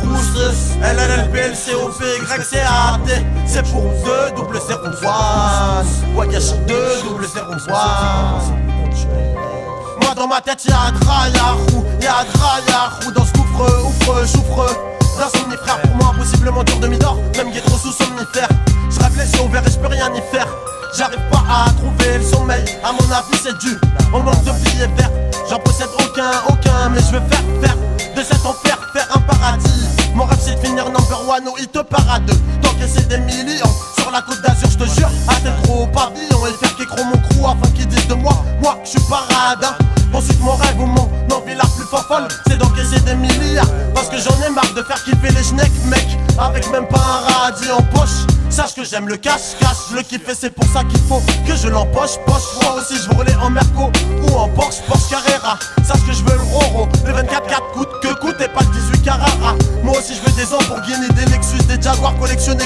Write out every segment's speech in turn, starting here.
Rousse, LLLPLCOPYCAT. C'est pour 2 double zéro-one. Wagash 2 double zéro-one. Moi dans ma tête y'a Drayarou dans ce gouffre, ouvre, j'ouvre. L'insomnifère pour moi impossiblement dur de m'idore. Même trop sous somnifère. Je rêve les yeux ouverts et je peux rien y faire. J'arrive pas à trouver le sommeil. À mon avis c'est dû au manque de billets verts. J'en possède aucun, mais je veux faire de cet enfer, faire un paradis. Mon rêve c'est de finir number one au hit parade. D'encaisser des millions sur la côte d'Azur, je te jure. À tête trop au pavillon et faire qu'écro mon crew afin qu'ils disent de moi que je suis parade. Ensuite mon rêve ou mon envie la plus folle, c'est d'encaisser des milliards. Parce que j'en ai marre de faire kiffer les schnecks, mec, avec même pas un radis en poche. Sache que j'aime le cash, je le kiffe et c'est pour ça qu'il faut que je l'empoche. Moi aussi je veux rouler en Merco ou en Porsche Carrera. Sache que je veux le Roro, le 24/4 coûte que coûte et pas le 18 Carrara. Moi aussi je veux des Lamborghini, des Lexus, des Jaguars, collectionner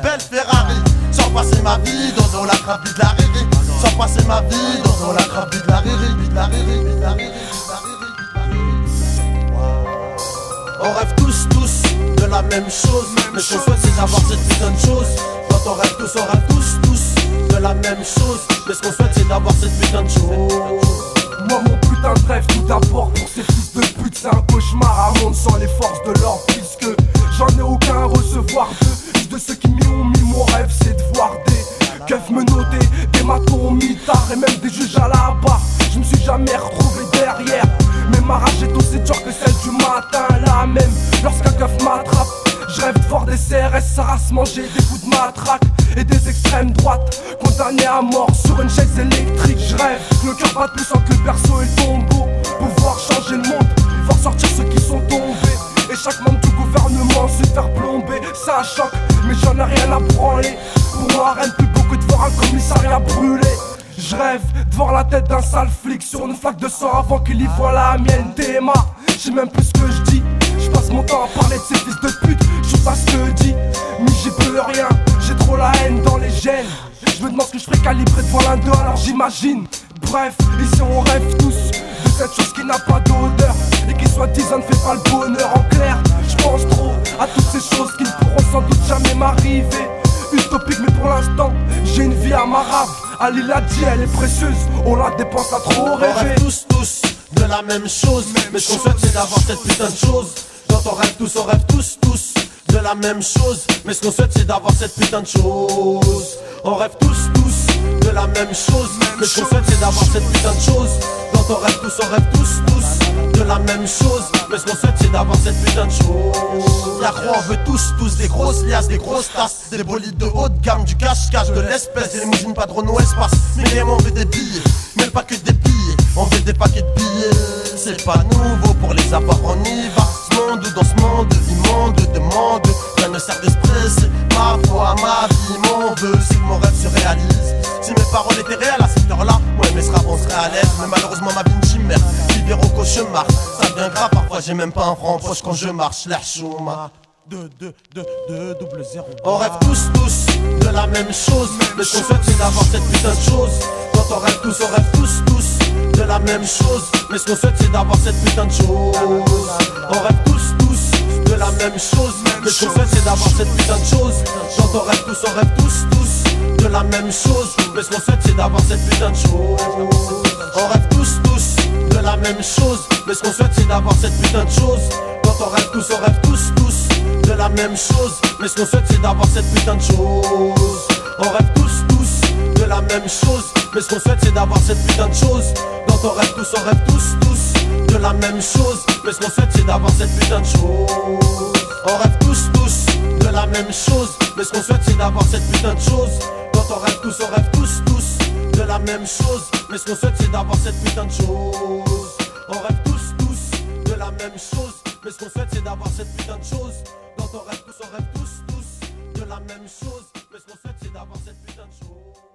belle Ferrari. Sans passer ma vie dans un lac de la riri. Sans passer ma vie dans un lac de la riri. On rêve tous de la même chose, mais ce qu'on souhaite c'est d'avoir cette putain de chose. Quand on rêve tous de la même chose, mais ce qu'on souhaite c'est d'avoir cette putain de chose. Moi mon putain de rêve tout d'abord pour ces fils de pute, c'est un cauchemar à monde sans les forces de l'ordre. Puisque j'en ai aucun à recevoir juste de ceux qui m'ont mis mon rêve c'est de voir des keufs me noter, des matons au mitard et même des juges à la barre. Je me suis jamais retrouvé derrière, mais ma rage est aussi dure que celle du matin. Là même, lorsqu'un keuf m'attrape, je rêve de voir des CRS Saras manger des coups de matraque et des extrêmes droites condamnés à mort sur une chaise électrique. Je rêve que le cœur batte plus fort que le berceau et le tombeau, pouvoir changer le monde, voir sortir ceux qui sont tombés et chaque membre du gouvernement se faire plomber. Ça choque, mais j'en ai rien à branler. Pour moi rien de plus beau que de voir un commissariat brûlé. Je rêve de voir la tête d'un sale flic sur une flaque de sang avant qu'il y voie la mienne. TMA, j'sais même plus ce que je dis. Je passe mon temps à parler de ces fils de pute, je sais pas ce que dit, mais j'y peux rien, j'ai trop la haine dans les gènes. Je me demande ce que je ferais calibré devant l'un d'eux, alors j'imagine. Bref, ici on rêve tous de cette chose qui n'a pas d'odeur et qui soi-disant ne fait pas le bonheur. En clair, je pense trop à toutes ces choses qui ne pourront sans doute jamais m'arriver. Utopique mais pour l'instant, j'ai une vie à ma rave. Ali l'a dit, elle est précieuse, on la dépense à trop rêver. On rêve tous de la même chose, mais ce qu'on souhaite c'est d'avoir cette putain de chose. Quand on rêve tous de la même chose, mais ce qu'on souhaite c'est d'avoir cette putain de chose. On rêve tous de la même chose, mais ce qu'on souhaite c'est d'avoir cette putain de chose. Quand on rêve tous de la même chose, mais ce qu'on souhaite c'est d'avoir cette putain de chose. Y'a quoi, on veut tous des grosses liasses, des grosses tasses, des bolides de haute gamme, du cash de l'espèce, des limousines pas drone au espace. Mais on veut des billets, mais pas que des billets, on veut des paquets de billets. C'est pas nouveau pour les avoir, on y va. Dans ce monde immonde, demande, rien ne sert d'esprit, c'est ma foi, ma vie, mon vœu, c'est que mon rêve se réalise. Si mes paroles étaient réelles à cette heure-là, ouais mes sera on serait à l'aise. Mais malheureusement ma vie une chimère, vivre au cauchemar. Ça devient grave, parfois j'ai même pas un franc en poche quand je marche, l'air chouma. 2 double 0. On rêve tous de la même chose, mais ce qu'on souhaite c'est d'avoir cette putain de chose. Quand on rêve tous de la même chose, mais ce qu'on souhaite c'est d'avoir cette putain de chose. On rêve tous de la même chose, mais ce qu'on souhaite c'est d'avoir cette putain de chose. Quand on rêve tous de la même chose, mais ce qu'on souhaite c'est d'avoir cette putain de chose. On rêve tous de la même chose, mais ce qu'on souhaite c'est d'avoir cette putain de chose. Quand on rêve tous de la même chose, mais ce qu'on souhaite c'est d'avoir cette putain de chose. On rêve tous de la même chose, mais ce qu'on souhaite c'est d'avoir cette putain de chose. Quand on rêve tous de la même chose, mais ce qu'on souhaite c'est d'avoir cette putain de chose. On rêve tous de la même chose, mais ce qu'on souhaite c'est d'avoir cette putain de chose. Quand on rêve tous de la même chose, mais ce qu'on souhaite c'est d'avoir cette putain de chose. On rêve tous de la même chose, mais ce qu'on souhaite c'est d'avoir cette putain de chose. Quand on rêve tous de la même chose, mais ce qu'on souhaite c'est d'avoir cette putain de chose.